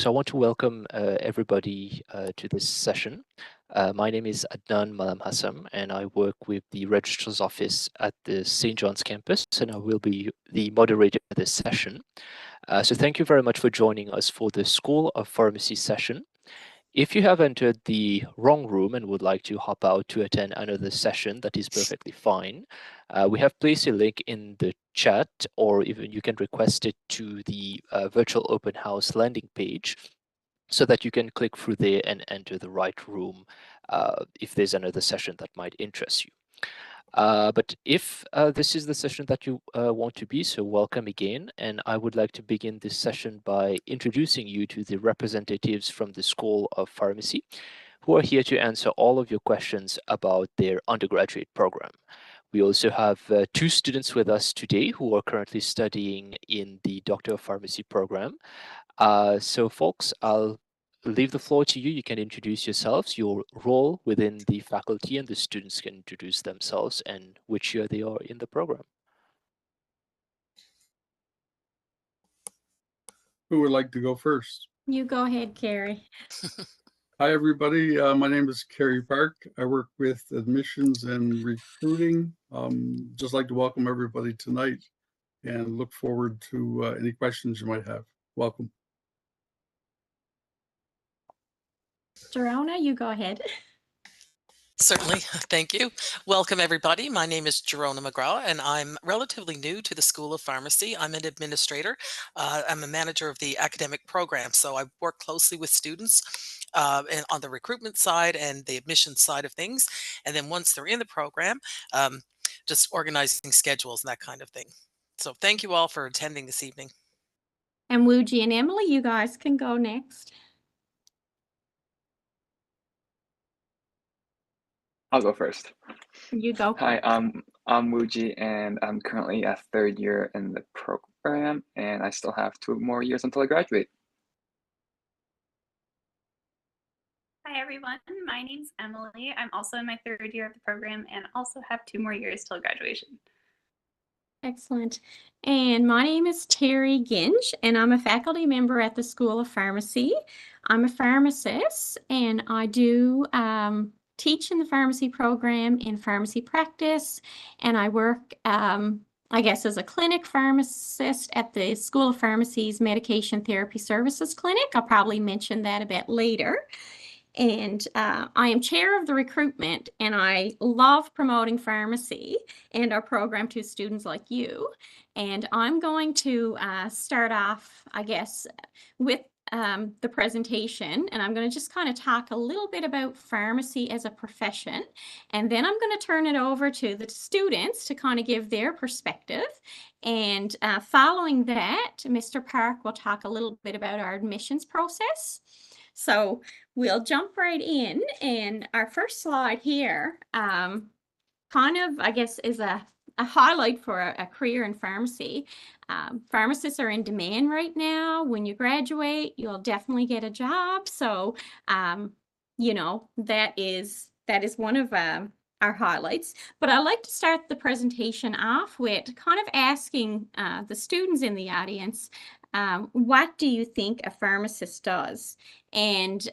So I want to welcome everybody to this session. My name is Adnan Malam Hassam, and I work with the Registrar's Office at the St. John's campus, and I will be the moderator for this session. So thank you very much for joining us for the School of Pharmacy session. If you have entered the wrong room and would like to hop out to attend another session, that is perfectly fine. We have placed a link in the chat, or even you can request it to the virtual open house landing page so that you can click through there and enter the right room if there's another session that might interest you. But if this is the session that you want to be, so welcome again. And I would like to begin this session by introducing you to the representatives from the School of Pharmacy who are here to answer all of your questions about their undergraduate program. We also have two students with us today who are currently studying in the Doctor of Pharmacy program. So folks, I'll leave the floor to you. You can introduce yourselves, your role within the faculty, and the students can introduce themselves and which year they are in the program. Who would like to go first? You go ahead, Carrie. Hi, everybody. My name is Carrie Park. I work with admissions and recruiting. Just like to welcome everybody tonight and look forward to any questions you might have. Welcome. Jerona, you go ahead. Certainly. Thank you. Welcome, everybody. My name is Jerona McGraw, and I'm relatively new to the School of Pharmacy. I'm an administrator. I'm a manager of the academic program, so I work closely with students and on the recruitment side and the admissions side of things. And then once they're in the program, just organizing schedules and that kind of thing. So thank you all for attending this evening. And Wuji and Emily, you guys can go next. I'll go first. You go. Hi, I'm Wuji, and I'm currently a third year in the program, and I still have 2 more years until I graduate. Hi, everyone. My name's Emily. I'm also in my third year of the program and also have 2 more years till graduation. Excellent. And my name is Terry Ginge, and I'm a faculty member at the School of Pharmacy. I'm a pharmacist, and I do teach in the pharmacy program in pharmacy practice, and I work, I guess, as a clinic pharmacist at the School of Pharmacy's Medication Therapy Services Clinic. I'll probably mention that a bit later. And I am chair of the recruitment, and I love promoting pharmacy and our program to students like you. And I'm going to start off, I guess, with the presentation, and I'm going to just kind of talk a little bit about pharmacy as a profession, and then I'm going to turn it over to the students to kind of give their perspective. And following that, Mr. Park will talk a little bit about our admissions process. So we'll jump right in, and our first slide here kind of, I guess, is a highlight for a career in pharmacy. Pharmacists are in demand right now. When you graduate, you'll definitely get a job. So, you know, that is one of our highlights. But I'd like to start the presentation off with kind of asking the students in the audience, what do you think a pharmacist does? And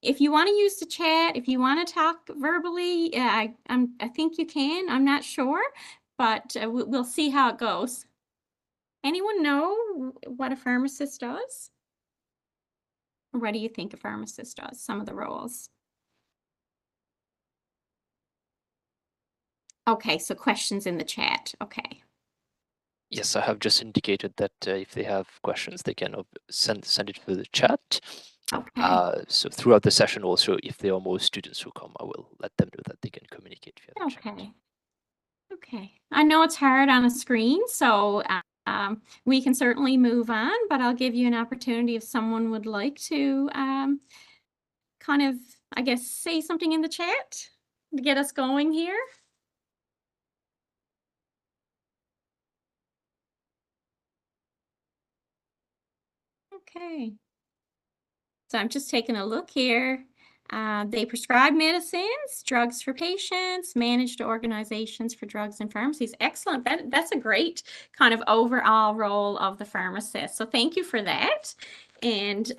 if you want to use the chat, if you want to talk verbally, I think you can. I'm not sure, but we'll see how it goes. Anyone know what a pharmacist does? Or what do you think a pharmacist does? Some of the roles. Okay, so questions in the chat. Okay. Yes, I have just indicated that if they have questions, they can send it through the chat. Okay. So throughout the session also, if there are more students who come, I will let them know that they can communicate via the chat. Okay. I know it's hard on a screen, so we can certainly move on, but I'll give you an opportunity if someone would like to kind of, I guess, say something in the chat to get us going here. Okay. So I'm just taking a look here. They prescribe medicines, drugs for patients, managed organizations for drugs and pharmacies. Excellent. That's a great kind of overall role of the pharmacist. So thank you for that. And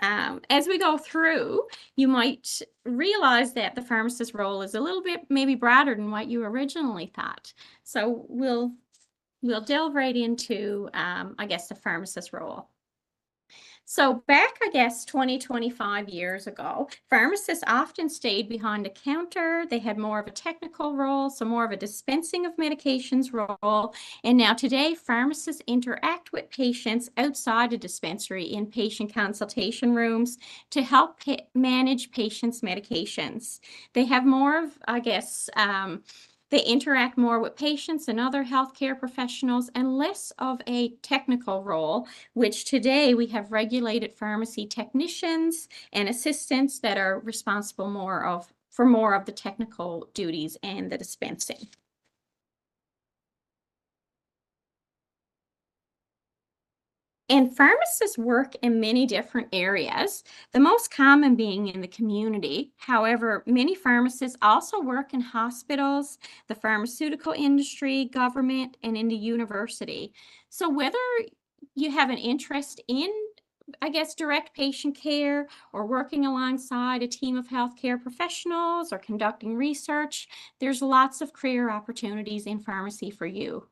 as we go through, you might realize that the pharmacist role is a little bit maybe broader than what you originally thought. So we'll delve right into, I guess, the pharmacist role. So back, I guess, 25 years ago, pharmacists often stayed behind a counter. They had more of a technical role, so more of a dispensing of medications role. And now today, pharmacists interact with patients outside a dispensary in patient consultation rooms to help manage patients' medications. They have more of, I guess, they interact more with patients and other healthcare professionals and less of a technical role, which today we have regulated pharmacy technicians and assistants that are responsible for more of the technical duties and the dispensing. And pharmacists work in many different areas, the most common being in the community. However, many pharmacists also work in hospitals, the pharmaceutical industry, government, and in the university. So whether you have an interest in, I guess, direct patient care or working alongside a team of healthcare professionals or conducting research, there's lots of career opportunities in pharmacy for you.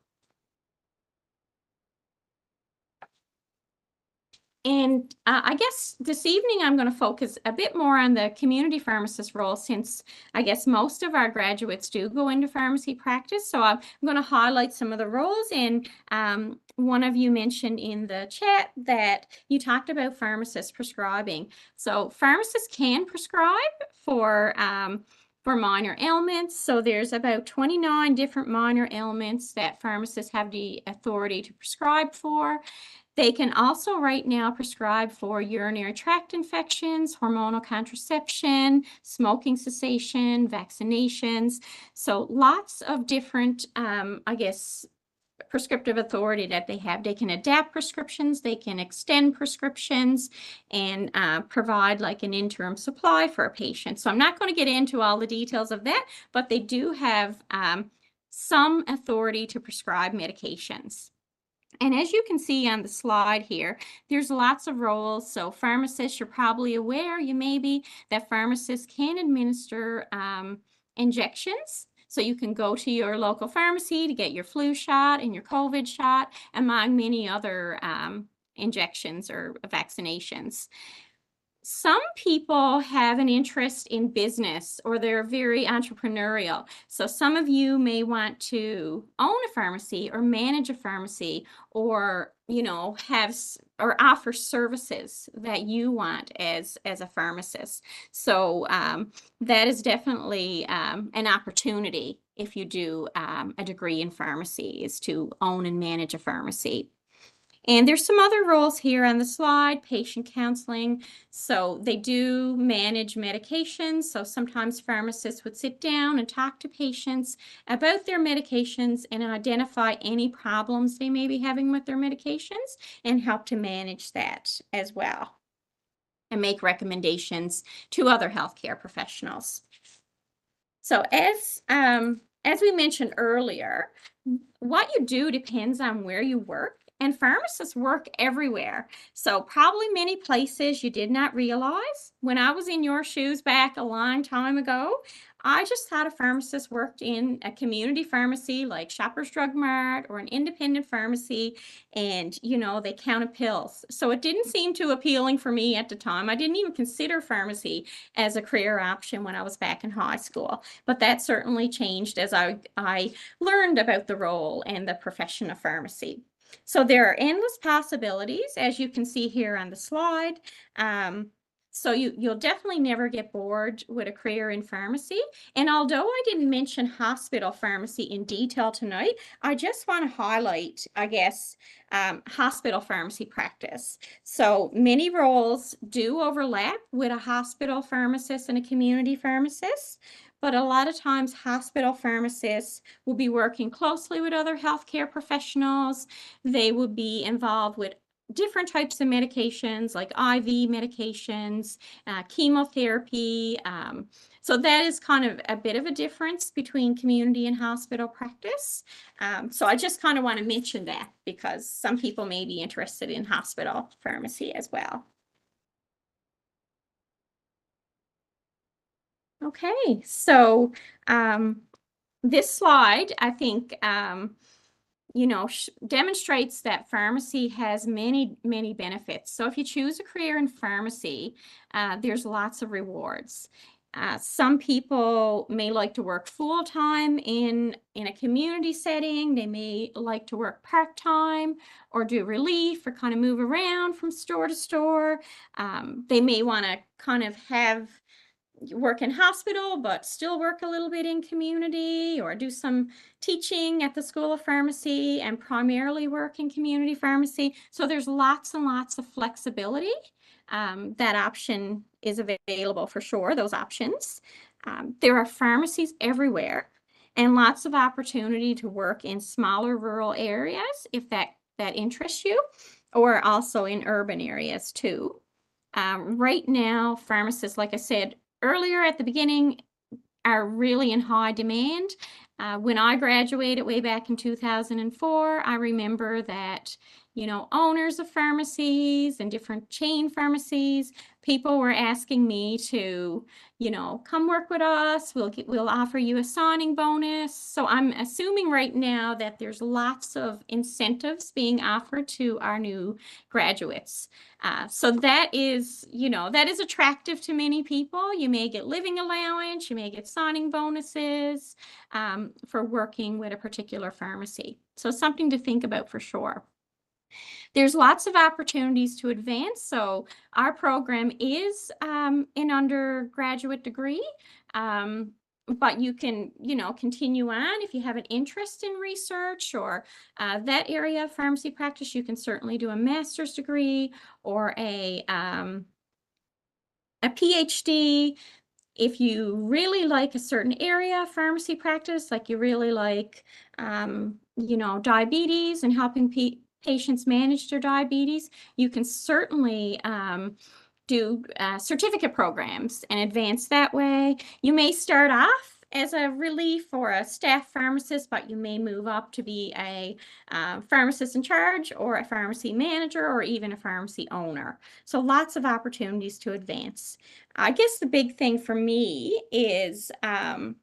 And I guess this evening I'm going to focus a bit more on the community pharmacist role, since I guess most of our graduates do go into pharmacy practice. So I'm going to highlight some of the roles. And one of you mentioned in the chat that you talked about pharmacists prescribing. So pharmacists can prescribe for minor ailments. So there's about 29 different minor ailments that pharmacists have the authority to prescribe for. They can also right now prescribe for urinary tract infections, hormonal contraception, smoking cessation, vaccinations. So lots of different, I guess, prescriptive authority that they have. They can adapt prescriptions, they can extend prescriptions, and provide like an interim supply for a patient. So I'm not going to get into all the details of that, but they do have some authority to prescribe medications. And as you can see on the slide here, there's lots of roles. So pharmacists, you're probably aware, you may be, that pharmacists can administer injections. So you can go to your local pharmacy to get your flu shot and your COVID shot, among many other injections or vaccinations. Some people have an interest in business, or they're very entrepreneurial. So some of you may want to own a pharmacy or manage a pharmacy, or, you know, have or offer services that you want as a pharmacist. So that is definitely an opportunity if you do a degree in pharmacy, is to own and manage a pharmacy. And there's some other roles here on the slide, patient counseling. So they do manage medications. So sometimes pharmacists would sit down and talk to patients about their medications and identify any problems they may be having with their medications and help to manage that as well, and make recommendations to other healthcare professionals. So as we mentioned earlier, what you do depends on where you work. And pharmacists work everywhere. So probably many places you did not realize. When I was in your shoes back a long time ago, I just thought a pharmacist worked in a community pharmacy like Shoppers Drug Mart or an independent pharmacy, and, you know, they counted pills. So it didn't seem too appealing for me at the time. I didn't even consider pharmacy as a career option when I was back in high school. But that certainly changed as I learned about the role and the profession of pharmacy. So there are endless possibilities, as you can see here on the slide. So you'll definitely never get bored with a career in pharmacy. And although I didn't mention hospital pharmacy in detail tonight, I just want to highlight, I guess, hospital pharmacy practice. So many roles do overlap with a hospital pharmacist and a community pharmacist. But a lot of times hospital pharmacists will be working closely with other healthcare professionals. They will be involved with different types of medications like IV medications, chemotherapy. So that is kind of a bit of a difference between community and hospital practice. So I just kind of want to mention that because some people may be interested in hospital pharmacy as well. Okay, so this slide, I think, demonstrates that pharmacy has many, many benefits. So if you choose a career in pharmacy, there's lots of rewards. Some people may like to work full-time in a community setting. They may like to work part-time or do relief or kind of move around from store to store. They may want to kind of work in hospital, but still work a little bit in community, or do some teaching at the School of Pharmacy and primarily work in community pharmacy. So there's lots and lots of flexibility. That option is available for sure, those options. There are pharmacies everywhere and lots of opportunity to work in smaller rural areas if that interests you, or also in urban areas too. Right now, pharmacists, like I said earlier at the beginning, are really in high demand. When I graduated way back in 2004, I remember that, owners of pharmacies and different chain pharmacies, people were asking me to, come work with us. We'll offer you a signing bonus. So I'm assuming right now that there's lots of incentives being offered to our new graduates. So that is attractive to many people. You may get living allowance, you may get signing bonuses for working with a particular pharmacy. So something to think about for sure. There's lots of opportunities to advance. So our program is an undergraduate degree. But you can, continue on if you have an interest in research or that area of pharmacy practice. You can certainly do a master's degree or a PhD. If you really like a certain area of pharmacy practice, like you really like, diabetes and helping patients manage their diabetes, you can certainly do certificate programs and advance that way. You may start off as a relief or a staff pharmacist, but you may move up to be a pharmacist in charge or a pharmacy manager or even a pharmacy owner. So lots of opportunities to advance. I guess the big thing for me is having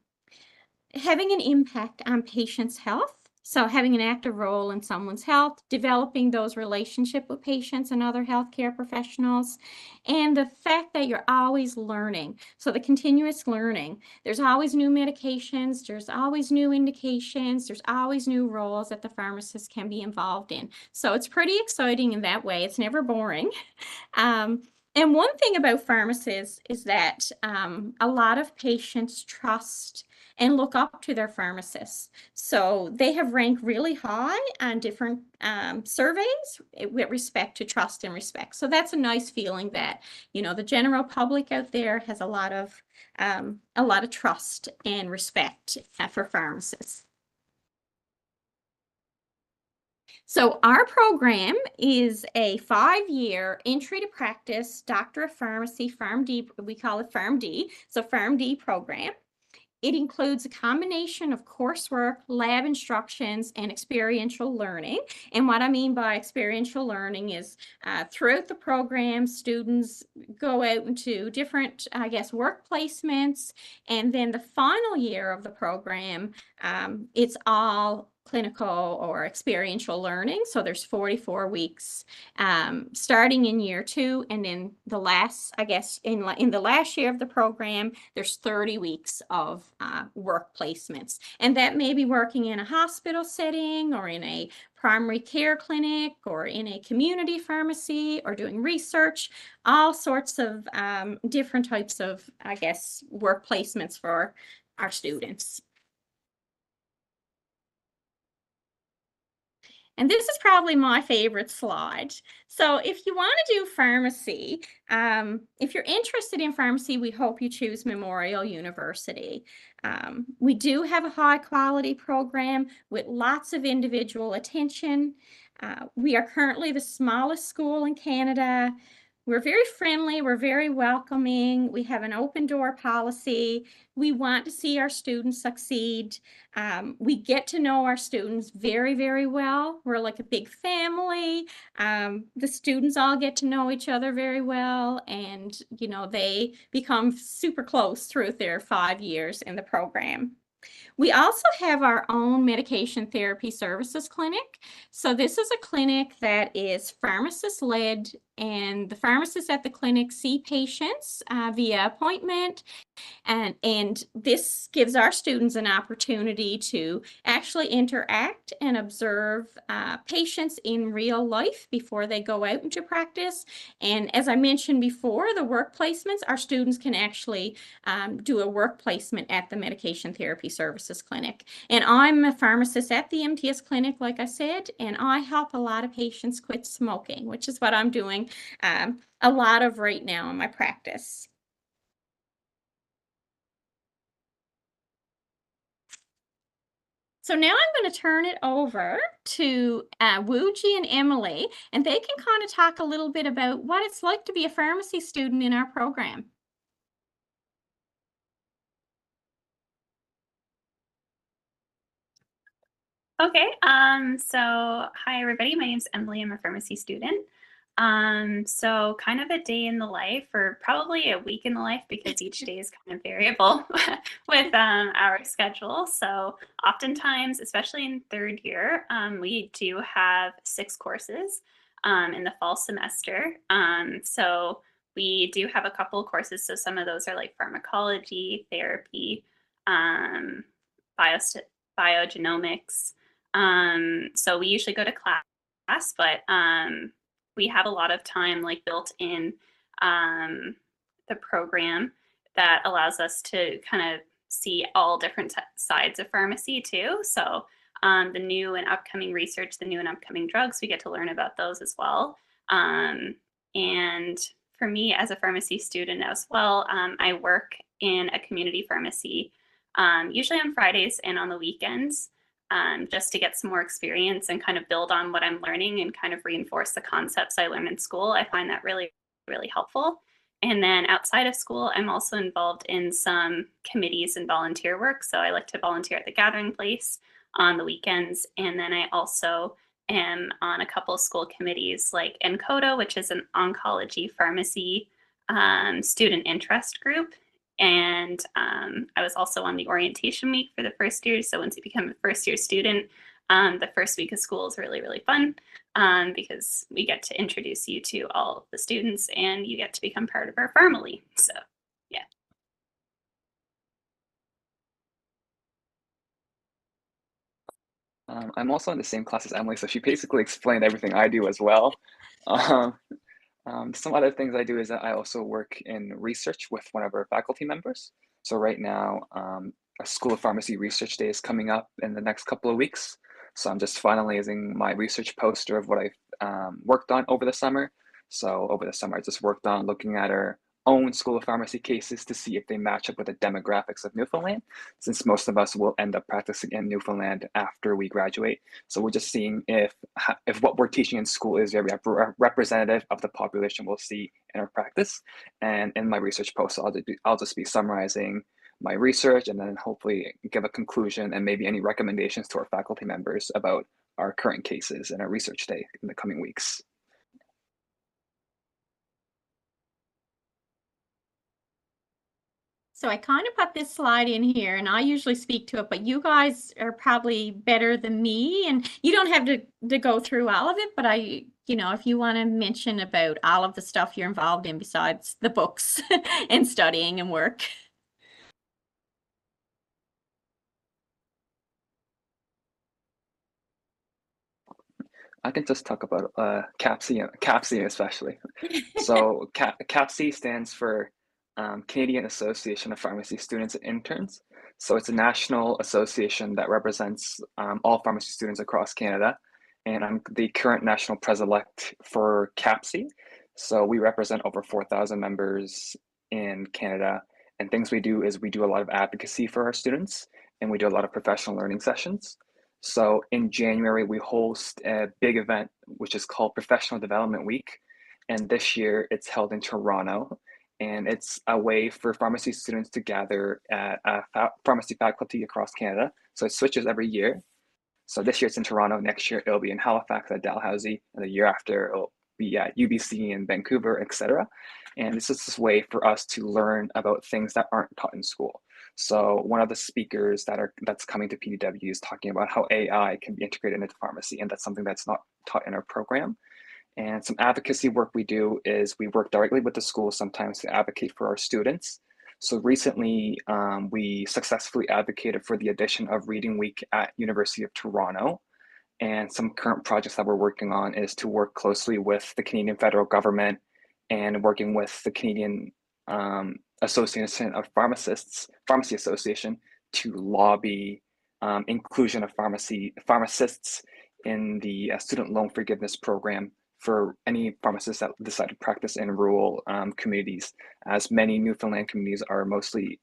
an impact on patients' health. So having an active role in someone's health, developing those relationships with patients and other healthcare professionals, and the fact that you're always learning. So the continuous learning. There's always new medications, there's always new indications, there's always new roles that the pharmacist can be involved in. So it's pretty exciting in that way. It's never boring. And one thing about pharmacists is that a lot of patients trust and look up to their pharmacists. So they have ranked really high on different surveys with respect to trust and respect. So that's a nice feeling that, the general public out there has a lot of trust and respect for pharmacists. So our program is a 5-year entry to practice Doctor of Pharmacy, PharmD, we call it PharmD, so PharmD program. It includes a combination of coursework, lab instructions, and experiential learning. And what I mean by experiential learning is throughout the program, students go out into different, work placements. And then the final year of the program, it's all clinical or experiential learning. So there's 44 weeks starting in year 2, and then the last, in the last year of the program, there's 30 weeks of work placements. And that may be working in a hospital setting or in a primary care clinic or in a community pharmacy or doing research, all sorts of different types of, work placements for our students. And this is probably my favorite slide. So if you want to do pharmacy, if you're interested in pharmacy, we hope you choose Memorial University. We do have a high quality program with lots of individual attention. We are currently the smallest school in Canada. We're very friendly, we're very welcoming, we have an open door policy. We want to see our students succeed. We get to know our students very, very well. We're like a big family. The students all get to know each other very well, and they become super close through their 5 years in the program. We also have our own medication therapy services clinic. So this is a clinic that is pharmacist-led, and the pharmacists at the clinic see patients via appointment. And this gives our students an opportunity to actually interact and observe patients in real life before they go out into practice. And as I mentioned before, the work placements, our students can actually do a work placement at the Medication Therapy Services Clinic. And I'm a pharmacist at the MTS Clinic, like I said, and I help a lot of patients quit smoking, which is what I'm doing a lot of right now in my practice. So now I'm going to turn it over to Wooji and Emily, and they can kind of talk a little bit about what it's like to be a pharmacy student in our program. Okay, so hi everybody, my name's Emily, I'm a pharmacy student. So kind of a day in the life, or probably a week in the life, because each day is kind of variable with our schedule. So oftentimes, especially in third year, we do have 6 courses in the fall semester. So we do have a couple of courses. So some of those are like pharmacology, therapy, biogenomics. So we usually go to class, but we have a lot of time like built in the program that allows us to kind of see all different sides of pharmacy too. So the new and upcoming research, the new and upcoming drugs, we get to learn about those as well. And for me as a pharmacy student as well, I work in a community pharmacy, usually on Fridays and on the weekends. Just to get some more experience and kind of build on what I'm learning and kind of reinforce the concepts I learned in school. I find that really, really helpful. And then outside of school, I'm also involved in some committees and volunteer work. So I like to volunteer at the Gathering Place on the weekends. And then I also am on a couple of school committees like NCODA, which is an oncology pharmacy student interest group. And I was also on the orientation week for the first year. So once you become a first year student, the first week of school is really, really fun because we get to introduce you to all the students and you get to become part of our family. So, yeah. I'm also in the same class as Emily, so she basically explained everything I do as well. Some other things I do is that I also work in research with one of our faculty members. So right now, a School of Pharmacy Research Day is coming up in the next couple of weeks. So I'm just finalizing my research poster of what I've worked on over the summer. So over the summer, I just worked on looking at our own School of Pharmacy cases to see if they match up with the demographics of Newfoundland, since most of us will end up practicing in Newfoundland after we graduate. So we're just seeing if what we're teaching in school is very representative of the population we'll see in our practice. And in my research post, I'll just be summarizing my research and then hopefully give a conclusion and maybe any recommendations to our faculty members about our current cases and our research day in the coming weeks. So I kind of put this slide in here, and I usually speak to it, but you guys are probably better than me, and you don't have to go through all of it, but if you want to mention about all of the stuff you're involved in besides the books and studying and work. I can just talk about CAPC especially. So CAPC stands for Canadian Association of Pharmacy Students and Interns. So it's a national association that represents all pharmacy students across Canada. And I'm the current national president-elect for CAPC. So we represent over 4,000 members in Canada. And things we do is we do a lot of advocacy for our students, and we do a lot of professional learning sessions. So in January, we host a big event, which is called Professional Development Week. and this year it's held in Toronto. And it's a way for pharmacy students to gather at pharmacy faculty across Canada. So it switches every year. So this year it's in Toronto, next year it'll be in Halifax at Dalhousie, and the year after it'll be at UBC in Vancouver, etc. And this is this way for us to learn about things that aren't taught in school. So one of the speakers that's coming to PDW is talking about how AI can be integrated into pharmacy, and that's something that's not taught in our program. And some advocacy work we do is we work directly with the school sometimes to advocate for our students. So recently, we successfully advocated for the addition of Reading Week at University of Toronto. And some current projects that we're working on is to work closely with the Canadian federal government and working with the Canadian Association of Pharmacy Association, to lobby inclusion of pharmacists in the student loan forgiveness program for any pharmacists that decide to practice in rural communities, as many Newfoundland communities are mostly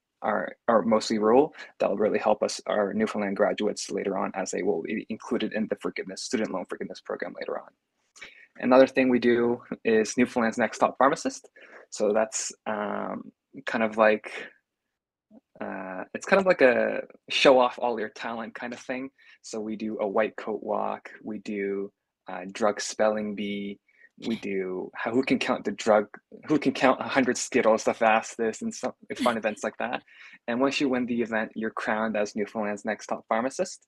rural. That'll really help us, our Newfoundland graduates, later on, as they will be included in the student loan forgiveness program later on. Another thing we do is Newfoundland's Next Top Pharmacist. So that's kind of like it's kind of like a show off all your talent kind of thing. So we do a white coat walk, we do drug spelling bee, we do who can count 100 Skittles the fastest, and some fun events like that. And once you win the event, you're crowned as Newfoundland's Next Top Pharmacist.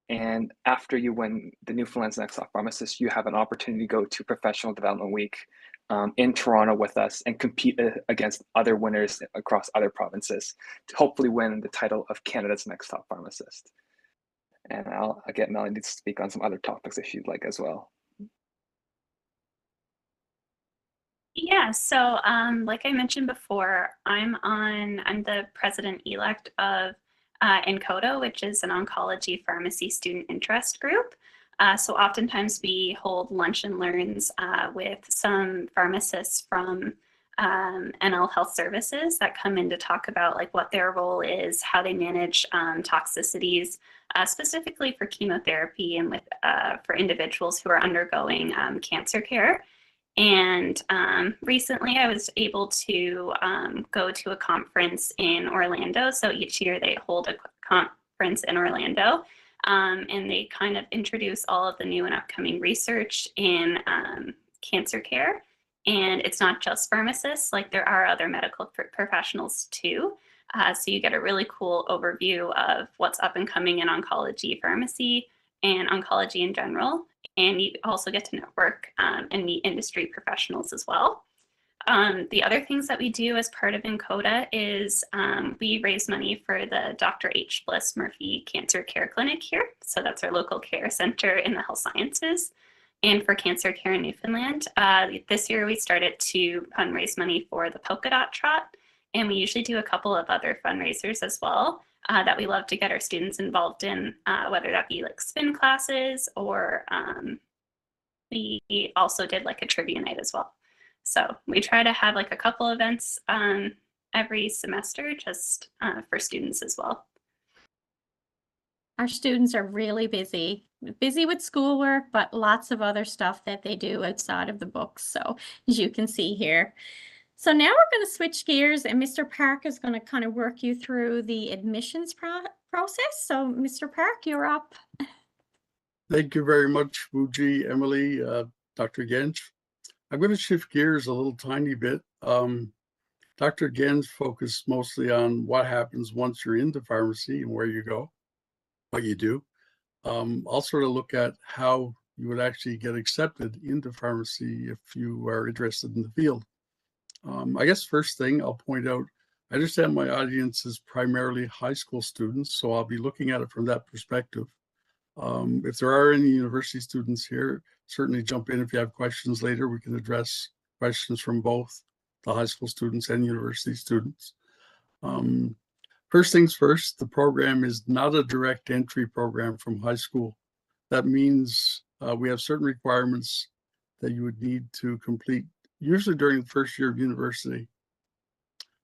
And after you win the Newfoundland's Next Top Pharmacist, you have an opportunity to go to Professional Development Week in Toronto with us and compete against other winners across other provinces to hopefully win the title of Canada's Next Top Pharmacist. And I'll get Melanie to speak on some other topics if she'd like as well. Yeah, so like I mentioned before, I'm the president-elect of NCODA, which is an oncology pharmacy student interest group. So oftentimes we hold lunch and learns with some pharmacists from NL Health Services that come in to talk about like what their role is, how they manage toxicities, specifically for chemotherapy and with for individuals who are undergoing cancer care. And recently I was able to go to a conference in Orlando. So each year they hold a conference in Orlando, and they kind of introduce all of the new and upcoming research in cancer care. And it's not just pharmacists, like there are other medical professionals too. So you get a really cool overview of what's up and coming in oncology pharmacy and oncology in general. And you also get to network and meet industry professionals as well. The other things that we do as part of NCODA is we raise money for the Dr. H. Bliss Murphy Cancer Care Clinic here. So that's our local care center in the health sciences. And for cancer care in Newfoundland, this year we started to fundraise money for the Polka Dot Trot. And we usually do a couple of other fundraisers as well that we love to get our students involved in, whether that be like spin classes or we also did like a trivia night as well. So we try to have like a couple events every semester just for students as well. Our students are really busy with schoolwork, but lots of other stuff that they do outside of the books. So as you can see here. So now we're going to switch gears, and Mr. Park is going to kind of work you through the admissions process. So Mr. Park, you're up. Thank you very much, Fuji, Emily, Dr. Gensch. I'm going to shift gears a little tiny bit. Dr. Gensch focused mostly on what happens once you're into pharmacy and where you go, what you do. I'll sort of look at how you would actually get accepted into pharmacy if you are interested in the field. I guess first thing I'll point out, I understand my audience is primarily high school students, so I'll be looking at it from that perspective. If there are any university students here, certainly jump in if you have questions later. We can address questions from both the high school students and university students. First things first, the program is not a direct entry program from high school. That means we have certain requirements that you would need to complete, usually during the first year of university.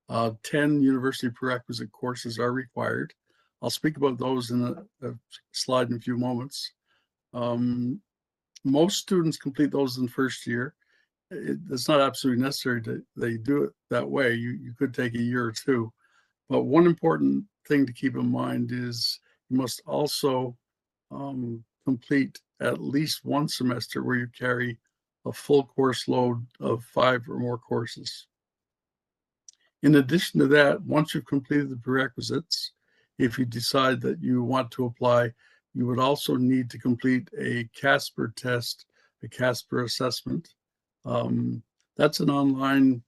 10 university prerequisite courses are required. I'll speak about those in a slide in a few moments. Most students complete those in the first year, it's not absolutely necessary that they do it that way. You could take a year or two. But one important thing to keep in mind is you must also complete at least one semester where you carry a full course load of 5 or more courses. In addition to that, once you've completed the prerequisites, if you decide that you want to apply, you would also need to complete a CASPER test, a CASPER assessment. That's an online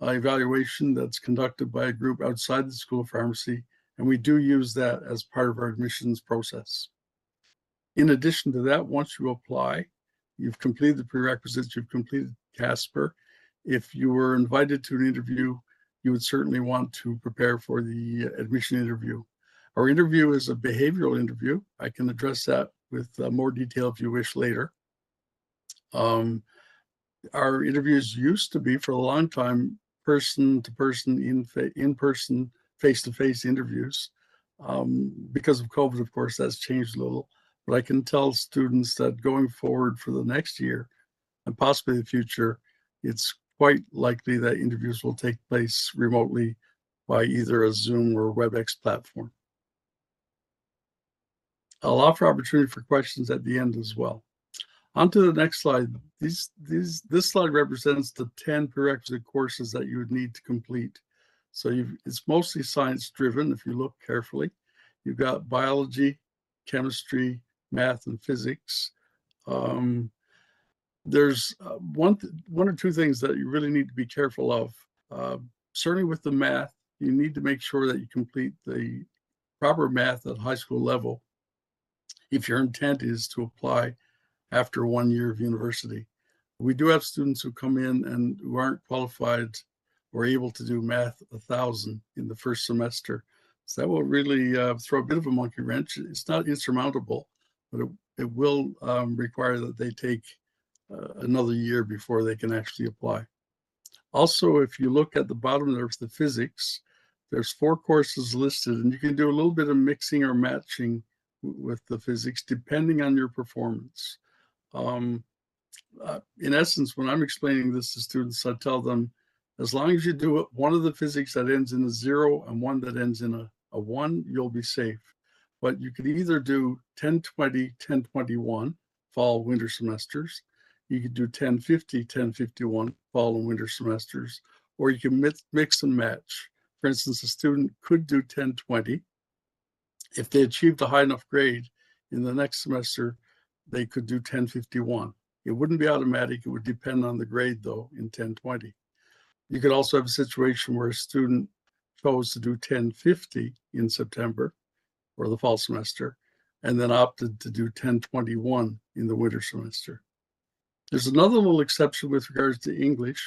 evaluation that's conducted by a group outside the School of Pharmacy, and we do use that as part of our admissions process. In addition to that, once you apply, you've completed the prerequisites, you've completed CASPER. If you were invited to an interview, you would certainly want to prepare for the admission interview. Our interview is a behavioral interview. I can address that with more detail if you wish later. Our interviews used to be, for a long time, person-to-person, in-person, face-to-face interviews. Because of COVID, of course, that's changed a little. But I can tell students that going forward for the next year and possibly the future, it's quite likely that interviews will take place remotely by either a Zoom or WebEx platform. I'll offer opportunity for questions at the end as well. On to the next slide. This slide represents the 10 prerequisite courses that you would need to complete. So it's mostly science driven if you look carefully. You've got biology, chemistry, math, and physics. There's one or two things that you really need to be careful of. Certainly with the math, you need to make sure that you complete the proper math at high school level if your intent is to apply after 1 year of university. We do have students who come in and who aren't qualified or able to do math 1,000 in the first semester. So that will really throw a bit of a monkey wrench. It's not insurmountable, but it will require that they take another year before they can actually apply. Also, if you look at the bottom there, the physics, there's 4 courses listed, and you can do a little bit of mixing or matching with the physics depending on your performance. In essence, when I'm explaining this to students, I tell them, as long as you do it, one of the physics that ends in a 0 and one that ends in a 1, you'll be safe. But you could either do 1020, 1021, fall, winter semesters. You could do 1050, 1051, fall and winter semesters, or you can mix and match. For instance, a student could do 1020. If they achieved a high enough grade in the next semester, they could do 1051. It wouldn't be automatic. It would depend on the grade, though, in 1020. You could also have a situation where a student chose to do 1050 in September or the fall semester, and then opted to do 1021 in the winter semester. There's another little exception with regards to English.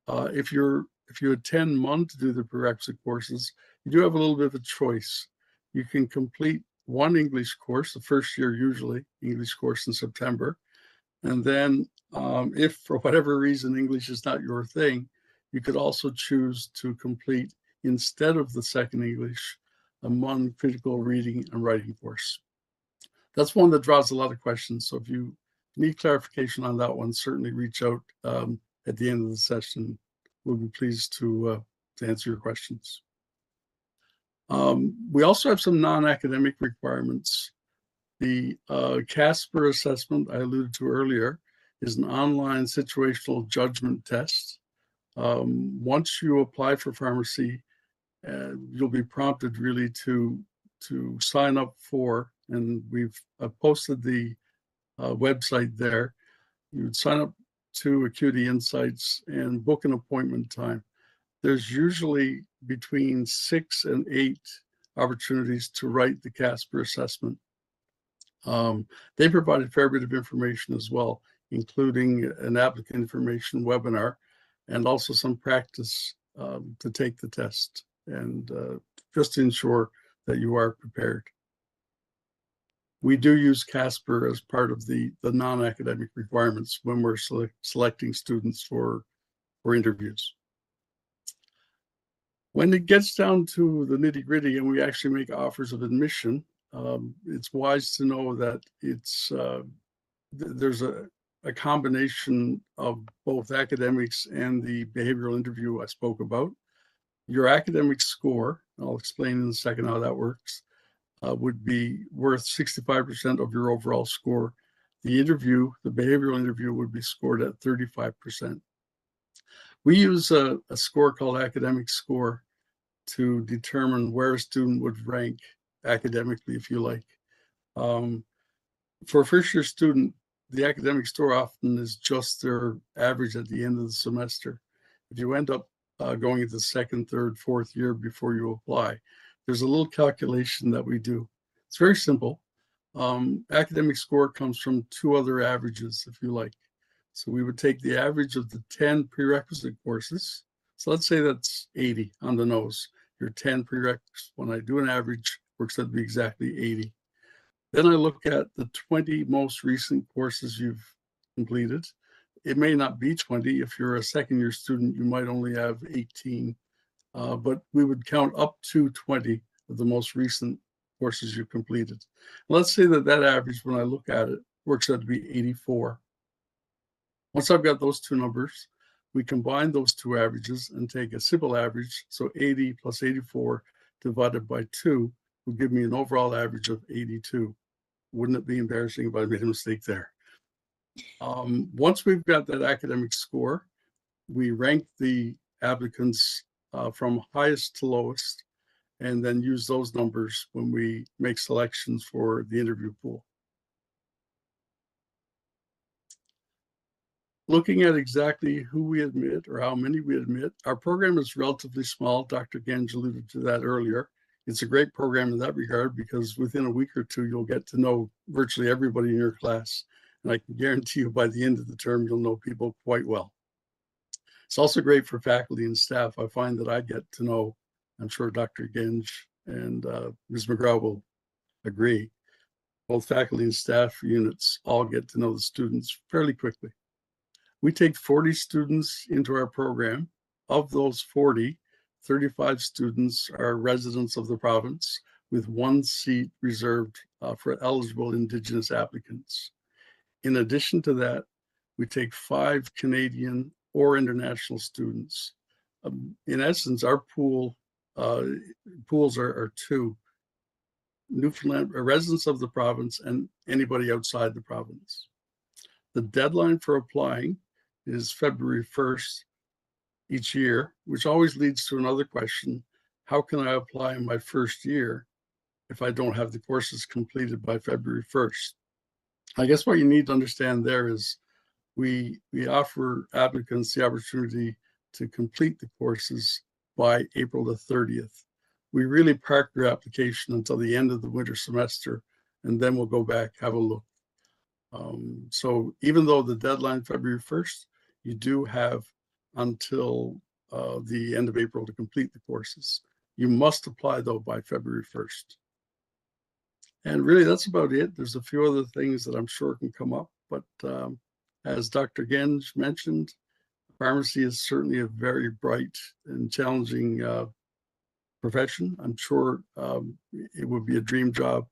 If you attend MUN to do the prerequisite courses, you do have a little bit of a choice. You can complete one English course, the first year usually, English course in September. And then if for whatever reason English is not your thing, you could also choose to complete, instead of the second English, a MUN critical reading and writing course. That's one that draws a lot of questions. So if you need clarification on that one, certainly reach out at the end of the session. We'll be pleased to answer your questions. We also have some non-academic requirements. The CASPER assessment I alluded to earlier is an online situational judgment test. Once you apply for pharmacy, you'll be prompted really to sign up for, and we've posted the website there. You would sign up to Acuity Insights and book an appointment time. There's usually between 6 and 8 opportunities to write the CASPER assessment. They provide a fair bit of information as well, including an applicant information webinar and also some practice to take the test, and just to ensure that you are prepared. We do use CASPER as part of the non-academic requirements when we're selecting students for interviews. When it gets down to the nitty-gritty and we actually make offers of admission, it's wise to know that there's a combination of both academics and the behavioral interview I spoke about. Your academic score, I'll explain in a second how that works, would be worth 65% of your overall score. The interview, the behavioral interview, would be scored at 35%. We use a score called academic score to determine where a student would rank academically, if you like. For a first-year student, the academic score often is just their average at the end of the semester. If you end up going into the second, third, fourth year before you apply, there's a little calculation that we do. It's very simple. Academic score comes from two other averages, if you like. So we would take the average of the 10 prerequisite courses. So let's say that's 80 on the nose. Your 10 prerequisites, when I do an average, works out to be exactly 80. Then I look at the 20 most recent courses you've completed. It may not be 20. If you're a second-year student, you might only have 18. But we would count up to 20 of the most recent courses you completed. Let's say that that average, when I look at it, works out to be 84. Once I've got those two numbers, we combine those two averages and take a simple average. So 80 plus 84 divided by 2 will give me an overall average of 82. Wouldn't it be embarrassing if I made a mistake there? Once we've got that academic score, we rank the applicants from highest to lowest, and then use those numbers when we make selections for the interview pool. Looking at exactly who we admit or how many we admit, our program is relatively small. Dr. Genge alluded to that earlier. It's a great program in that regard because within a week or two, you'll get to know virtually everybody in your class. And I can guarantee you by the end of the term, you'll know people quite well. It's also great for faculty and staff. I find that I get to know, I'm sure Dr. Genge and Ms. McGraw will agree, both faculty and staff units all get to know the students fairly quickly. We take 40 students into our program. Of those 40, 35 students are residents of the province with 1 seat reserved for eligible Indigenous applicants. In addition to that, we take 5 Canadian or international students. In essence, our pools are 2, Newfoundland residents of the province and anybody outside the province. The deadline for applying is February 1st each year, which always leads to another question. How can I apply in my first year if I don't have the courses completed by February 1st? I guess what you need to understand there is we offer applicants the opportunity to complete the courses by April the 30th. We really park your application until the end of the winter semester, and then we'll go back, have a look. So even though the deadline February 1st, you do have until the end of April to complete the courses. You must apply though by February 1st. And really that's about it. There's a few other things that I'm sure can come up, but as Dr. Genge mentioned, pharmacy is certainly a very bright and challenging profession. I'm sure it would be a dream job.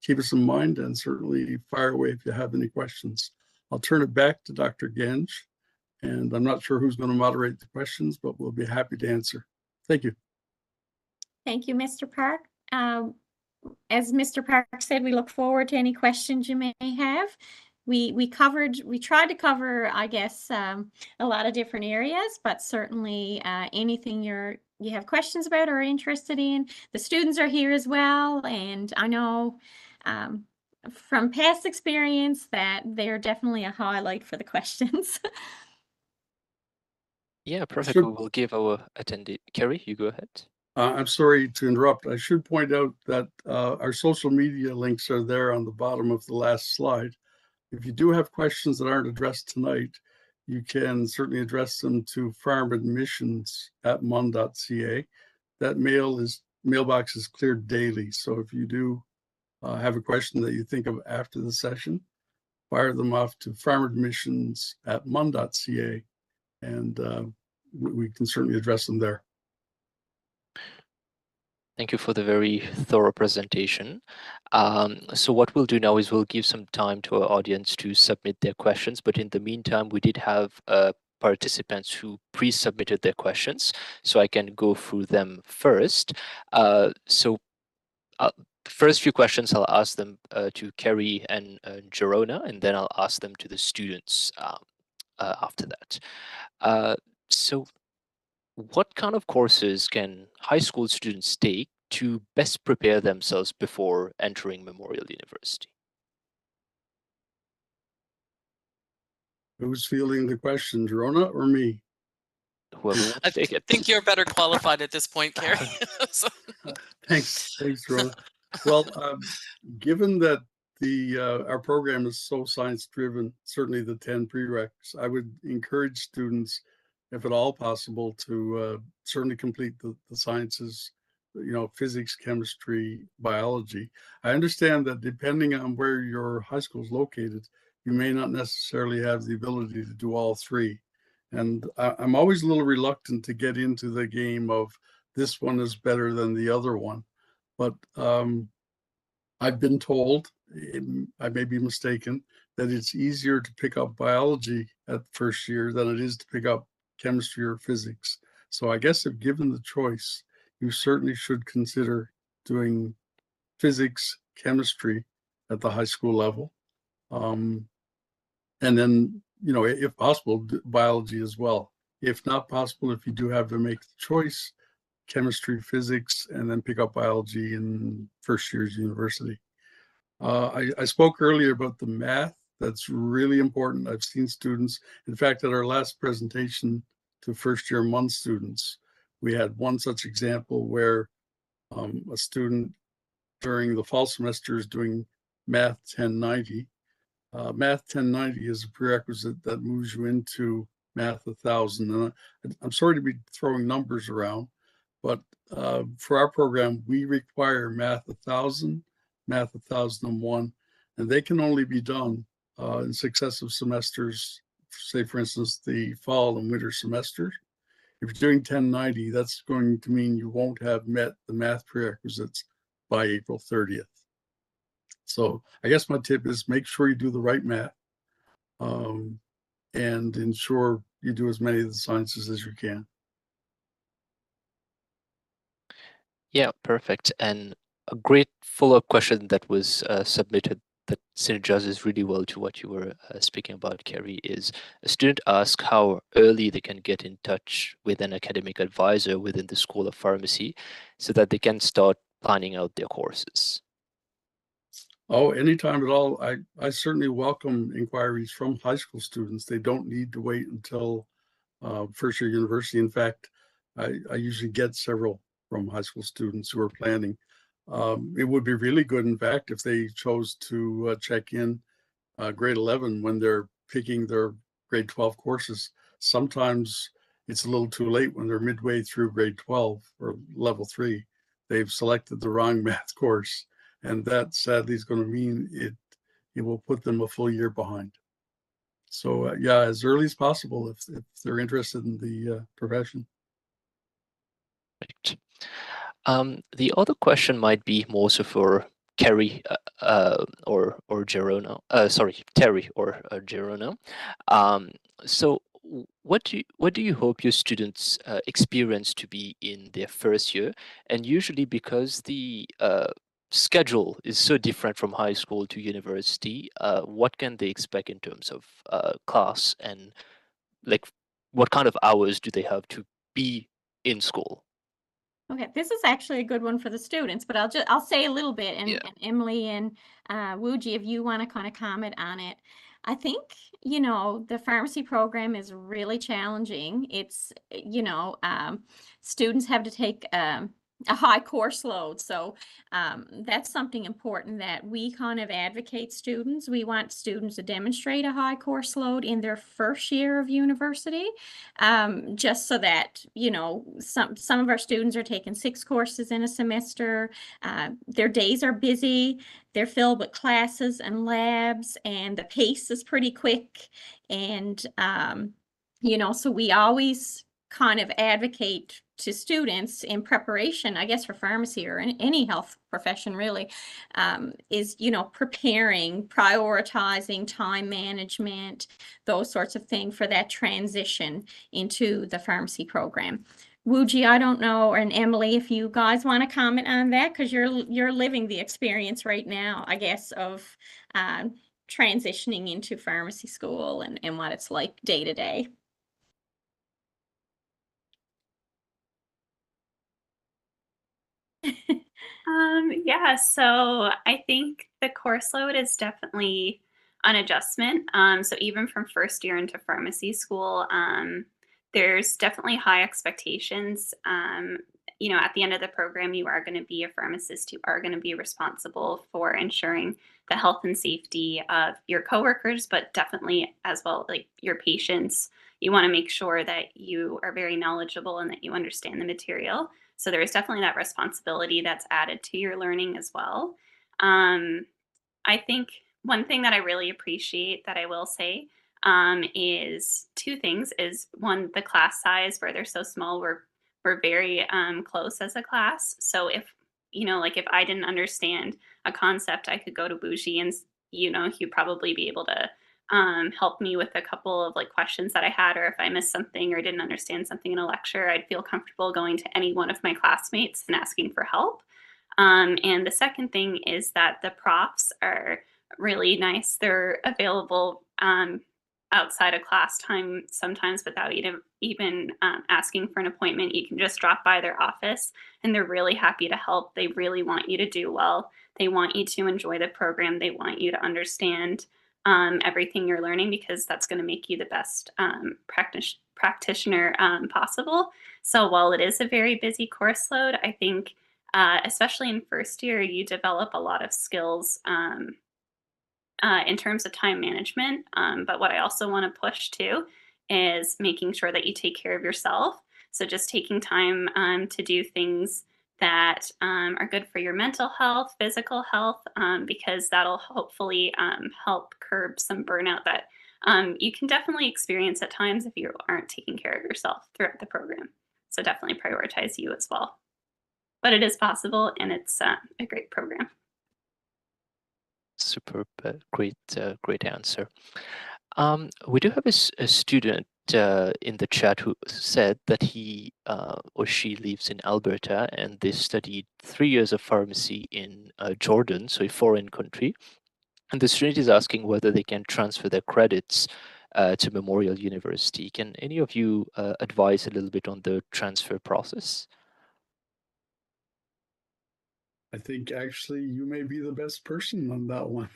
Keep us in mind and certainly fire away if you have any questions. I'll turn it back to Dr. Genge, and I'm not sure who's going to moderate the questions, but we'll be happy to answer. Thank you. Thank you, Mr. Park. As Mr. Park said, we look forward to any questions you may have. We tried to cover, I guess, a lot of different areas, but certainly anything you have questions about or are interested in. The students are here as well, and I know from past experience that they're definitely a highlight for the questions. Yeah, perfect. Sure. We will give our attendee. Kerry, you go ahead. I'm sorry to interrupt. I should point out that our social media links are there on the bottom of the last slide. If you do have questions that aren't addressed tonight, you can certainly address them to farmadmissions@mun.ca. That mailbox is cleared daily. So if you do have a question that you think of after the session, fire them off to farmadmissions@mun.ca, and we can certainly address them there. Thank you for the very thorough presentation. So what we'll do now is we'll give some time to our audience to submit their questions, but in the meantime, we did have participants who pre-submitted their questions, so I can go through them first. The first few questions, I'll ask them to Kerry and Jerona, and then I'll ask them to the students after that. So what kind of courses can high school students take to best prepare themselves before entering Memorial University? Who's fielding the question, Jerona or me? Whoever wants I to take it. think you're better qualified at this point, Carrie. So- Thanks, Jerona. Well, given that our program is so science-driven, certainly the 10 prereqs, I would encourage students, if at all possible, to certainly complete the sciences, physics, chemistry, biology. I understand that depending on where your high school is located, you may not necessarily have the ability to do all three. And I'm always a little reluctant to get into the game of this one is better than the other one. But I've been told, I may be mistaken, that it's easier to pick up biology at first year than it is to pick up chemistry or physics. So I guess if given the choice, you certainly should consider doing physics, chemistry at the high school level. And then, if possible, biology as well. If not possible, if you do have to make the choice, chemistry, physics, and then pick up biology in first year's university. I spoke earlier about the math. That's really important. I've seen students, in fact, at our last presentation to first year MUN students, we had one such example where a student during the fall semester is doing Math 1090. Math 1090 is a prerequisite that moves you into Math 1000. And I'm sorry to be throwing numbers around, but for our program, we require Math 1000, Math 1001, and they can only be done in successive semesters, say, for instance, the fall and winter semesters. If you're doing 1090, that's going to mean you won't have met the math prerequisites by April 30th. So I guess my tip is make sure you do the right math and ensure you do as many of the sciences as you can. Yeah, perfect. And a great follow-up question that was submitted that synergizes really well to what you were speaking about, Kerry, is a student asks how early they can get in touch with an academic advisor within the School of Pharmacy so that they can start planning out their courses. Oh, anytime at all. I certainly welcome inquiries from high school students. They don't need to wait until first year university. In fact, I usually get several from high school students who are planning. It would be really good, in fact, if they chose to check in grade 11 when they're picking their grade 12 courses. Sometimes it's a little too late when they're midway through grade 12 or level 3. They've selected the wrong math course, and that sadly is going to mean it will put them a full year behind. So yeah, as early as possible if they're interested in the profession. Right. The other question might be more so for Kerry or Jerona. Sorry, Terry or Jerona. So what do you hope your students experience to be in their first year? And usually because the schedule is so different from high school to university, what can they expect in terms of class and like what kind of hours do they have to be in school? Okay, this is actually a good one for the students, but I'll say a little bit, and, Yeah. and Emily and Wuji, if you want to kind of comment on it. I think, the pharmacy program is really challenging. It's, students have to take a high course load. So that's something important that we kind of advocate students. We want students to demonstrate a high course load in their first year of university, just so that, some of our students are taking 6 courses in a semester. Their days are busy. They're filled with classes and labs, and the pace is pretty quick. And, so we always kind of advocate to students in preparation, I guess, for pharmacy or in any health profession really, is, you know, preparing, prioritizing time management, those sorts of things for that transition into the pharmacy program. Wooji, I don't know, and Emily, if you guys want to comment on that, because you're living the experience right now, I guess, of transitioning into pharmacy school and what it's like day to day. Yeah, so I think the course load is definitely an adjustment. So even from first year into pharmacy school, there's definitely high expectations. You know, at the end of the program, you are going to be a pharmacist. You are going to be responsible for ensuring the health and safety of your coworkers, but definitely as well, like your patients. You want to make sure that you are very knowledgeable and that you understand the material. So there is definitely that responsibility that's added to your learning as well. I think one thing that I really appreciate that I will say is two things. Is one, the class size where they're so small. We're very close as a class. So if you know, like if I didn't understand a concept, I could go to Bougie and you know he'd probably be able to help me with a couple of like questions that I had, or if I missed something or didn't understand something in a lecture, I'd feel comfortable going to any one of my classmates and asking for help. And the second thing is that the profs are really nice. They're available outside of class time sometimes without even asking for an appointment. You can just drop by their office and they're really happy to help. They really want you to do well. They want you to enjoy the program. They want you to understand everything you're learning, because that's going to make you the best practitioner possible. So while it is a very busy course load, I think especially in first year, you develop a lot of skills in terms of time management. But what I also want to push to is making sure that you take care of yourself. So just taking time to do things that are good for your mental health, physical health, because that'll hopefully help curb some burnout that you can definitely experience at times if you aren't taking care of yourself throughout the program. So definitely prioritize you as well. But it is possible, and it's a great program. Superb, great answer. We do have a student in the chat who said that he or she lives in Alberta and they studied 3 years of pharmacy in Jordan, so a foreign country. And the student is asking whether they can transfer their credits to Memorial University. Can any of you advise a little bit on the transfer process? I think actually you may be the best person on that one.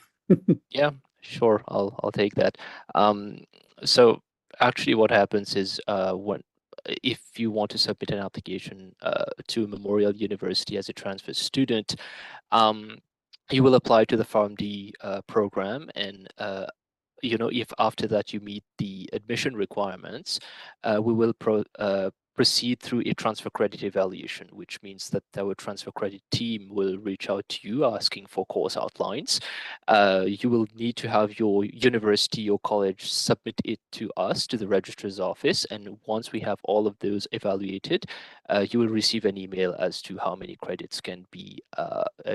Yeah, sure. I'll take that. So actually, what happens is if you want to submit an application to Memorial University as a transfer student, you will apply to the PharmD program, and you know, if after that you meet the admission requirements, we will proceed through a transfer credit evaluation, which means that our transfer credit team will reach out to you asking for course outlines. You will need to have your university or college submit it to us, to the registrar's office. And once we have all of those evaluated, you will receive an email as to how many credits can be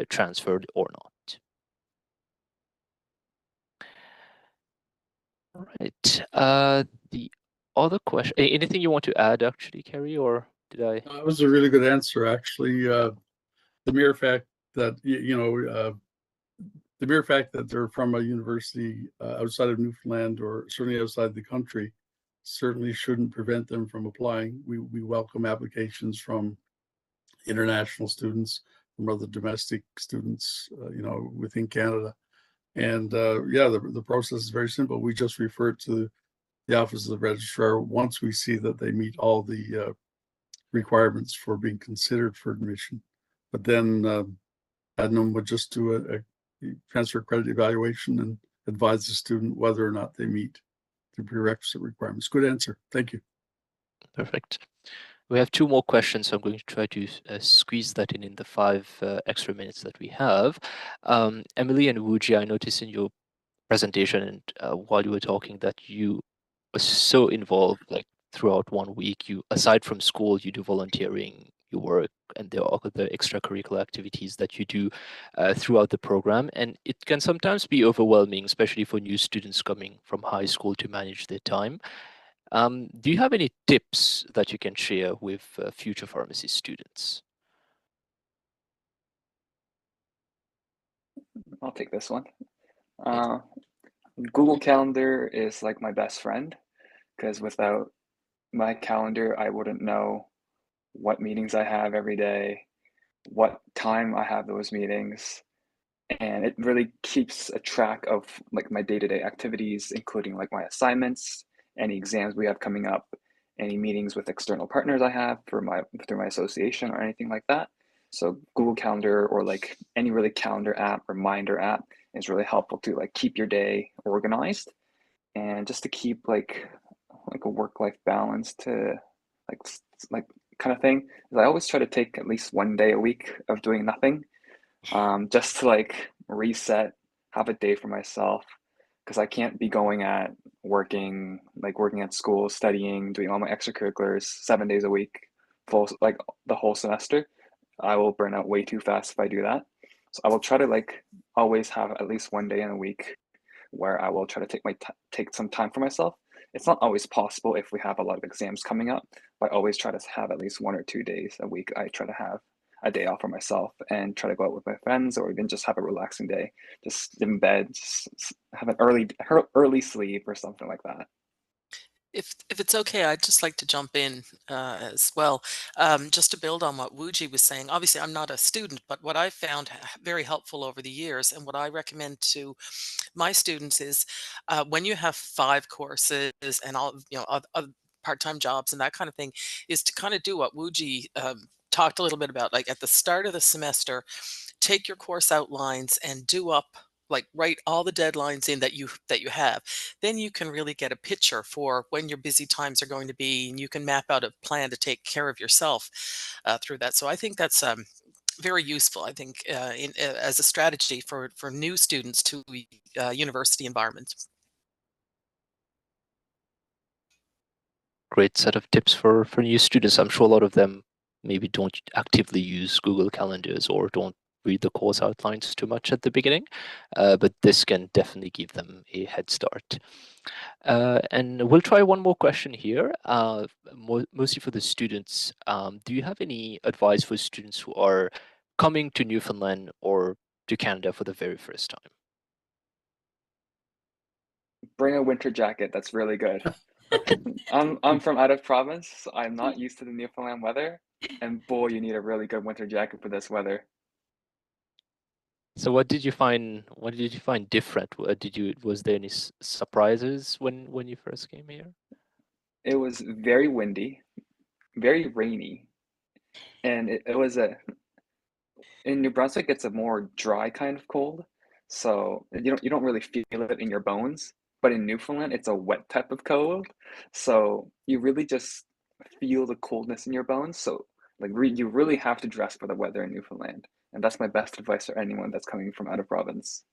transferred or not. All right. The other question, anything you want to add actually, Kerry, or did I? That was a really good answer, actually. The mere fact that, the mere fact that they're from a university outside of Newfoundland or certainly outside the country certainly shouldn't prevent them from applying. We welcome applications from international students, from other domestic students, within Canada. And yeah, the process is very simple. We just refer it to the Office of the Registrar once we see that they meet all the requirements for being considered for admission. But then Adnan would just do a transfer credit evaluation and advise the student whether or not they meet the prerequisite requirements. Good answer. Thank you. Perfect. We have 2 more questions, so I'm going to try to squeeze that in the 5 extra minutes that we have. Emily and Wooji, I noticed in your presentation and while you were talking that you were so involved, like throughout 1 week, you, aside from school, you do volunteering, you work, and there are other extracurricular activities that you do throughout the program. And it can sometimes be overwhelming, especially for new students coming from high school, to manage their time. Do you have any tips that you can share with future pharmacy students? I'll take this one. Google Calendar is like my best friend, because without my calendar, I wouldn't know what meetings I have every day, what time I have those meetings, and it really keeps a track of like my day-to-day activities, including like my assignments, any exams we have coming up, any meetings with external partners I have through my association or anything like that. So Google Calendar, or like any really calendar app, reminder app, is really helpful to like keep your day organized, and just to keep like a work-life balance to like kind of thing. Is I always try to take at least 1 day a week of doing nothing, just to like reset, have a day for myself, because I can't be going at working at school, studying, doing all my extracurriculars 7 days a week, full like the whole semester. I will burn out way too fast if I do that. So I will try to like always have at least 1 day in a week where I will try to take some time for myself. It's not always possible if we have a lot of exams coming up, but I always try to have at least 1 or 2 days a week. I try to have a day off for myself and try to go out with my friends, or even just have a relaxing day, just in bed, just have an early sleep or something like that. If it's okay, I'd just like to jump in as well, just to build on what Wuji was saying. Obviously, I'm not a student, but what I found very helpful over the years, and what I recommend to my students is, when you have 5 courses and all, other part-time jobs and that kind of thing, is to kind of do what Wuji talked a little bit about. Like at the start of the semester, take your course outlines and do up, like write all the deadlines in that you have. Then you can really get a picture for when your busy times are going to be, and you can map out a plan to take care of yourself through that. So I think that's very useful. I think as a strategy for new students to university environments. Great set of tips for new students. I'm sure a lot of them maybe don't actively use Google Calendars or don't read the course outlines too much at the beginning, but this can definitely give them a head start. And we'll try one more question here, mostly for the students. Do you have any advice for students who are coming to Newfoundland or to Canada for the very first time? Bring a winter jacket. That's really good. I'm from out of province, so I'm not used to the Newfoundland weather, and boy, you need a really good winter jacket for this weather. So what did you find? What did you find different? Was there any surprises when you first came here? It was very windy, very rainy, and it was in New Brunswick, it's a more dry kind of cold, so you don't really feel it in your bones. But in Newfoundland, it's a wet type of cold, so you really just feel the coldness in your bones. So like you really have to dress for the weather in Newfoundland, and that's my best advice for anyone that's coming from out of province.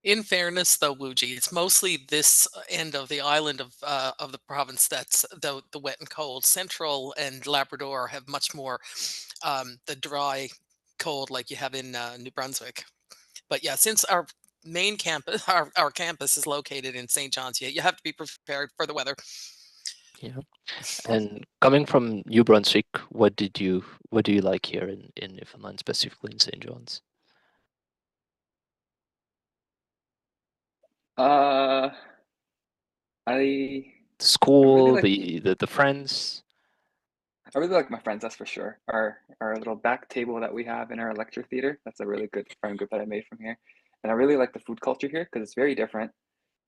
In fairness, though, Wuji, it's mostly this end of the island of the province that's the wet and cold. Central and Labrador have much more the dry cold like you have in New Brunswick. But yeah, since our main campus, our campus is located in St. John's, you have to be prepared for the weather. Yeah. And coming from New Brunswick, what do you like here in Newfoundland, specifically in St. John's? I The I really school, like the friends. I really like my friends, that's for sure. Our little back table that we have in our lecture theater, that's a really good friend group that I made from here. And I really like the food culture here because it's very different.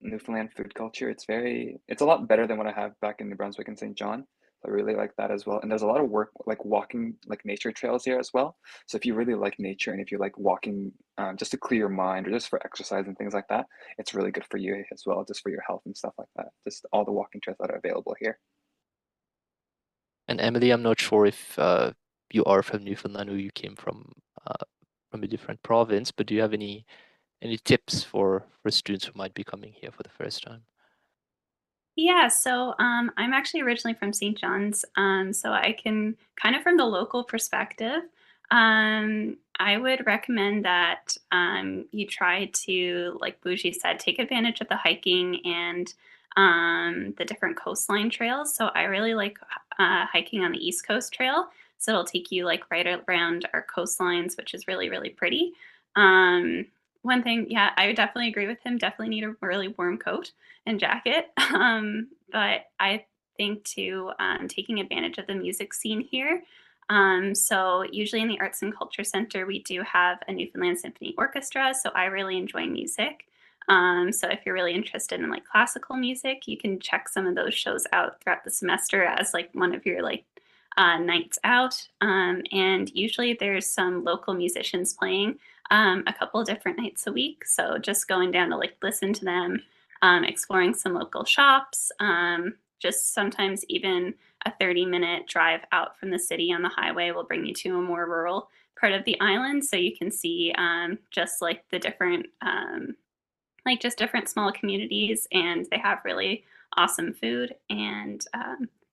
Newfoundland food culture, it's a lot better than what I have back in New Brunswick and St. John. So I really like that as well. And there's a lot of work like walking, like nature trails here as well. So if you really like nature and if you like walking, just to clear your mind or just for exercise and things like that, it's really good for you as well, just for your health and stuff like that. Just all the walking trails that are available here. And Emily, I'm not sure if you are from Newfoundland or you came from a different province, but do you have any tips for students who might be coming here for the first time? Yeah, so I'm actually originally from St. John's, so I can kind of from the local perspective, I would recommend that you try to, like Bougie said, take advantage of the hiking and the different coastline trails. So I really like hiking on the East Coast Trail. So it'll take you like right around our coastlines, which is really, really pretty. Um, One thing, yeah, I would definitely agree with him. Definitely need a really warm coat and jacket. But I think too, taking advantage of the music scene here. So usually in the Arts and Culture Center, we do have a Newfoundland Symphony Orchestra. So I really enjoy music. So if you're really interested in like classical music, you can check some of those shows out throughout the semester as like one of your like nights out. And usually there's some local musicians playing a couple of different nights a week. So just going down to like listen to them, exploring some local shops, just sometimes even a 30-minute drive out from the city on the highway will bring you to a more rural part of the island. So you can see just like the different, like just different small communities, and they have really awesome food. And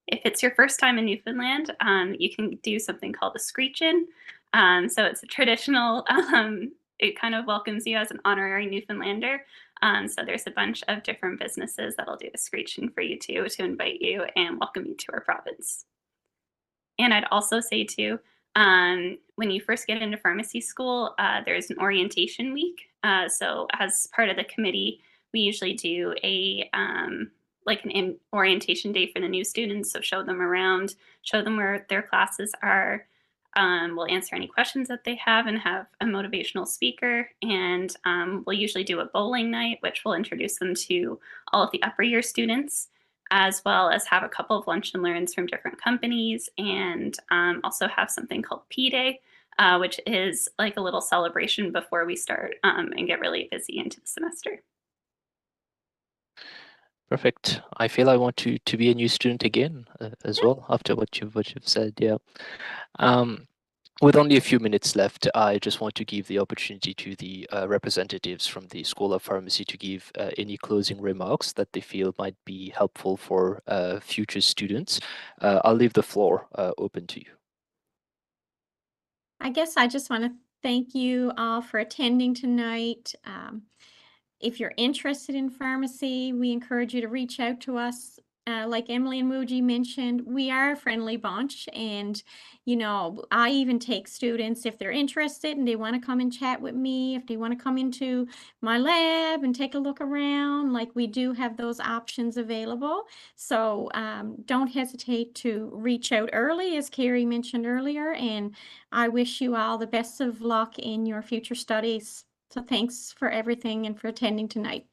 if it's your first time in Newfoundland, you can do something called a screech-in. So it's a traditional, it kind of welcomes you as an honorary Newfoundlander. So there's a bunch of different businesses that'll do a screech-in for you too, to invite you and welcome you to our province. And I'd also say too, when you first get into pharmacy school, there's an orientation week. So as part of the committee, we usually do a like an orientation day for the new students. So show them around, show them where their classes are. We'll answer any questions that they have and have a motivational speaker. And we'll usually do a bowling night, which will introduce them to all of the upper year students, as well as have a couple of lunch and learns from different companies, and also have something called P Day, which is like a little celebration before we start and get really busy into the semester. Perfect. I feel I want to be a new student again as well after what you've said. Yeah. With only a few minutes left, I just want to give the opportunity to the representatives from the School of Pharmacy to give any closing remarks that they feel might be helpful for future students. I'll leave the floor open to you. I guess I just want to thank you all for attending tonight. If you're interested in pharmacy, we encourage you to reach out to us. Like Emily and Muji mentioned, we are a friendly bunch, and I even take students if they're interested and they want to come and chat with me, if they want to come into my lab and take a look around, like we do have those options available. So don't hesitate to reach out early, as Carrie mentioned earlier, and I wish you all the best of luck in your future studies. So thanks for everything and for attending tonight.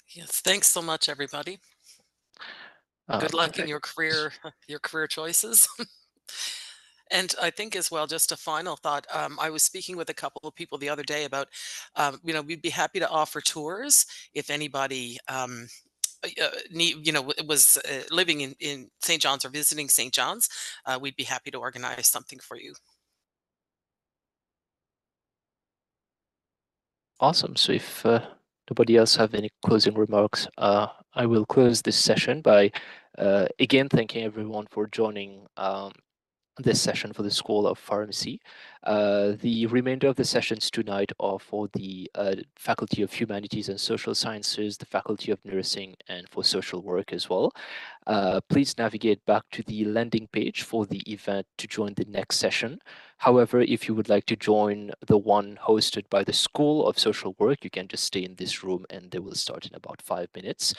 Yes, thanks so much, everybody. Good luck in your career choices. And I think as well, just a final thought. I was speaking with a couple of people the other day about, we'd be happy to offer tours if anybody was living in St. John's or visiting St. John's. We'd be happy to organize something for you. Awesome. So if nobody else have any closing remarks, I will close this session by again thanking everyone for joining this session for the School of Pharmacy. The remainder of the sessions tonight are for the Faculty of Humanities and Social Sciences, the Faculty of Nursing, and for social work as well. Please navigate back to the landing page for the event to join the next session. However, if you would like to join the one hosted by the School of Social Work, you can just stay in this room and they will start in about 5 minutes.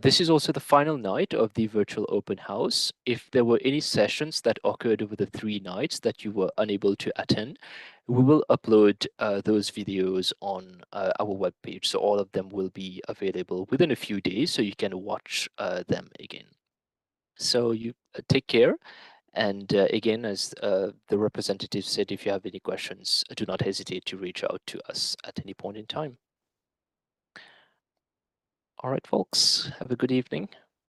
This is also the final night of the virtual open house. If there were any sessions that occurred over the 3 nights that you were unable to attend, we will upload those videos on our webpage. So all of them will be available within a few days, so you can watch them again. So you take care. And again, as the representative said, if you have any questions, do not hesitate to reach out to us at any point in time. All right, folks, have a good evening.